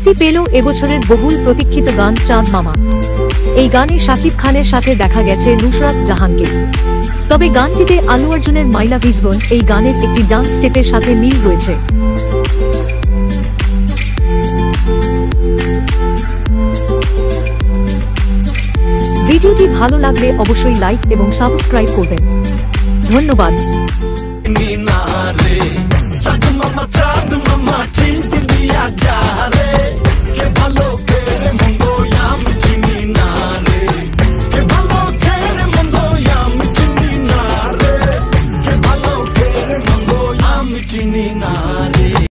মুক্তি পেল এবছরের বহুল প্রতীক্ষিত গান চাঁদ মামা। এই গানে শাকিব খানের সাথে দেখা গেছে নুসরাত জাহানকে। তবে গানটিতে আলু অর্জুনের মাইলা ভিজবন এই গানের একটি ডান্স স্টেপের সাথে মিল রয়েছে। ভিডিওটি ভালো লাগলে অবশ্যই লাইক এবং সাবস্ক্রাইব করবেন। ধন্যবাদ। Nare